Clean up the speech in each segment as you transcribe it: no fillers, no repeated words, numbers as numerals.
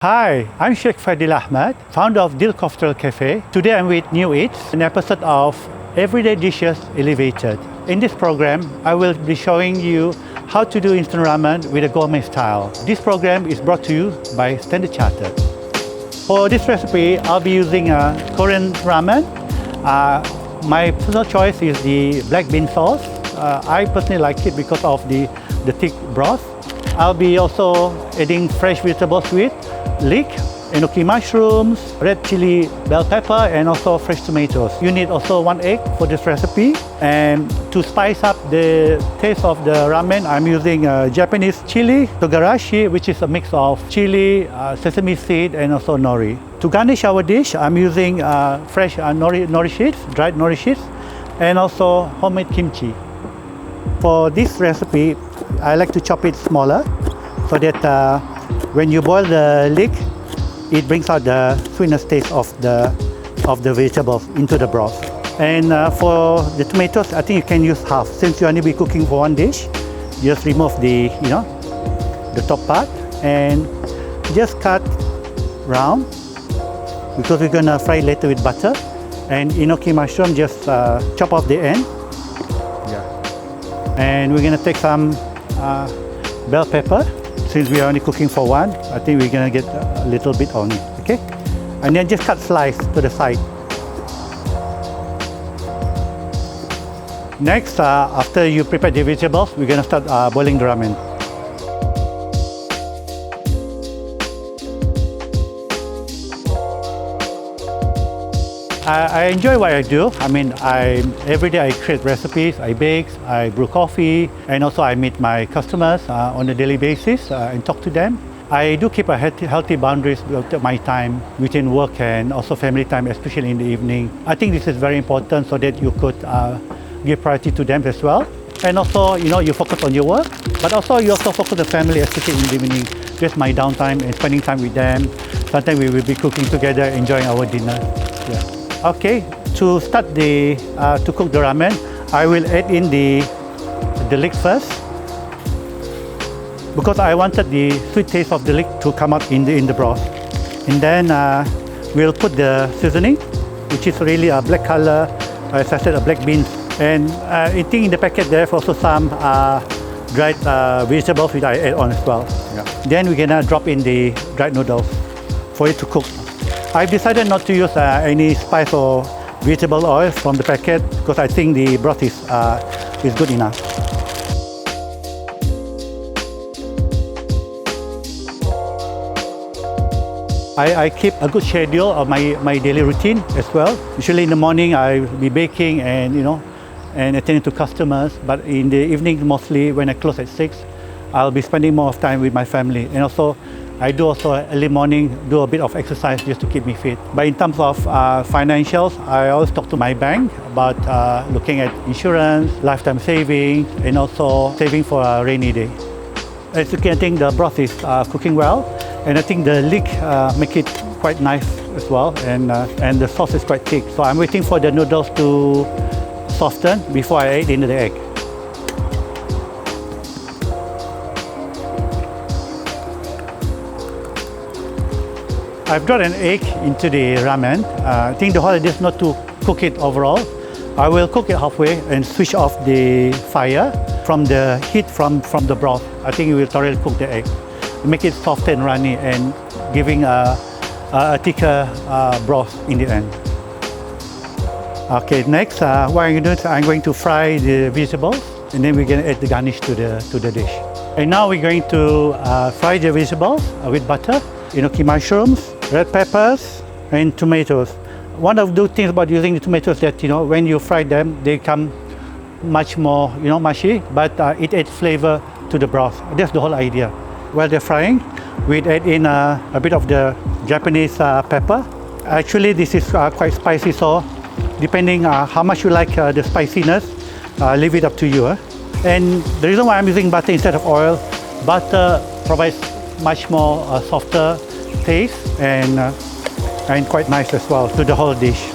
Hi, I'm Shaikh Fadilah, founder of Dil Coastal Cafe. Today I'm with New Eats, an episode of Everyday Dishes Elevated. In this program, I will be showing you how to do instant ramen with a gourmet style. This program is brought to you by Standard Chartered. For this recipe, I'll be using Korean ramen. My personal choice is the black bean sauce. I personally like it because of the thick broth. I'll be also adding fresh vegetables with leek, enoki mushrooms, red chili bell pepper, and also fresh tomatoes. You need also 1 egg for this recipe. And to spice up the taste of the ramen, I'm using Japanese chili togarashi, which is a mix of chili, sesame seed, and also nori. To garnish our dish, I'm using fresh nori sheets, dried nori sheets, and also homemade kimchi. For this recipe, I like to chop it smaller so that when you boil the leek, it brings out the sweetness taste of the vegetables into the broth. And for the tomatoes, I think you can use half. Since you only be cooking for one dish, just remove the top part and just cut round because we're gonna fry later with butter. And enoki mushroom, just chop off the end. And we're gonna take some bell pepper. Since we are only cooking for one, I think we're gonna get a little bit only, okay? And then just cut slice to the side. Next, after you prepare the vegetables, we're gonna start boiling the ramen. I enjoy what I do. I mean, every day I create recipes, I bake, I brew coffee, and also I meet my customers on a daily basis and talk to them. I do keep a healthy boundaries of my time between work and also family time, especially in the evening. I think this is very important so that you could give priority to them as well. And also, you focus on your work, but also you also focus on the family, especially in the evening. Just my downtime and spending time with them. Sometimes we will be cooking together, enjoying our dinner. Yeah. Okay, to start to cook the ramen, I will add in the leek first because I wanted the sweet taste of the leek to come out in the broth. And then we'll put the seasoning, which is really a black color, as I said, a black bean. And I think in the packet there's also some dried vegetables which I add on as well. Yeah. Then we're gonna drop in the dried noodles for it to cook. I've decided not to use any spice or vegetable oil from the packet because I think the broth is good enough. I keep a good schedule of my daily routine as well. Usually in the morning I'll be baking and and attending to customers, but in the evening mostly when I close at 6, I'll be spending more of time with my family. And also I do also early morning, do a bit of exercise just to keep me fit. But in terms of financials, I always talk to my bank about looking at insurance, lifetime savings, and also saving for a rainy day. As you can, I think the broth is cooking well, and I think the leek make it quite nice as well, and the sauce is quite thick. So I'm waiting for the noodles to soften before I add in the egg. I've brought an egg into the ramen. I think the whole idea is not to cook it overall. I will cook it halfway and switch off the fire from the heat from the broth. I think it will thoroughly cook the egg. Make it soft and runny and giving a thicker broth in the end. Okay, next what I'm going to do is I'm going to fry the vegetables and then we're going to add the garnish to the dish. And now we're going to fry the vegetables with butter, enoki mushrooms, red peppers, and tomatoes. One of the good things about using the tomatoes is that when you fry them, they come much more mushy, but it adds flavor to the broth. That's the whole idea. While they're frying, we add in a bit of the Japanese pepper. Actually, this is quite spicy, so depending how much you like the spiciness, leave it up to you. And the reason why I'm using butter instead of oil, butter provides much more softer taste and quite nice as well to the whole dish.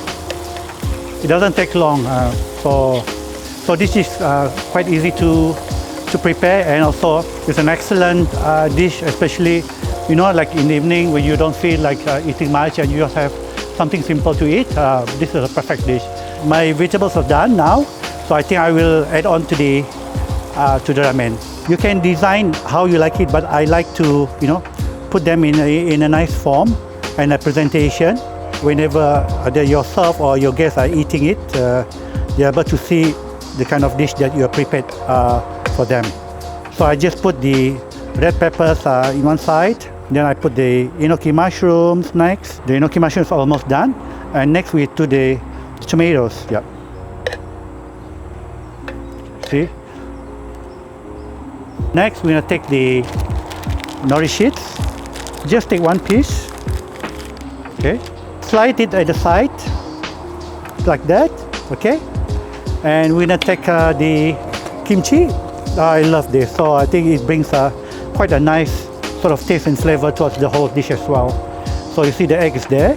It doesn't take long, so this is quite easy to prepare, and also it's an excellent dish, especially You know, like in the evening when you don't feel like eating much and you just have something simple to eat, this is a perfect dish. My vegetables are done now, so I think I will add on to the ramen. You can design how you like it, but I like to, put them in a nice form and a presentation. Whenever yourself or your guests are eating it, they're able to see the kind of dish that you have prepared for them. So I just put the red peppers in one side. Then I put the enoki mushrooms next. The enoki mushrooms are almost done. And next we do the tomatoes. Yeah. See? Next we're gonna take the nori sheets. Just take one piece. Okay. Slide it at the side, like that. Okay. And we're gonna take the kimchi. I love this, so I think it brings quite a nice sort of taste and flavor towards the whole dish as well. So you see the egg is there.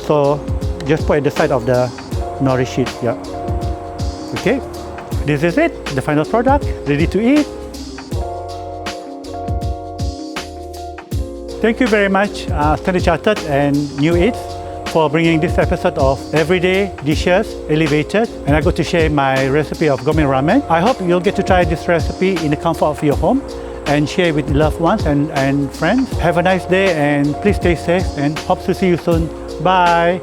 So just put at the side of the nori sheet. Yeah. Okay. This is it, the final product, ready to eat. Thank you very much, Standard Chartered and New Eats, for bringing this episode of Everyday Dishes Elevated, and I got to share my recipe of gourmet ramen. I hope you'll get to try this recipe in the comfort of your home and share with loved ones and friends. Have a nice day and please stay safe and hope to see you soon. Bye.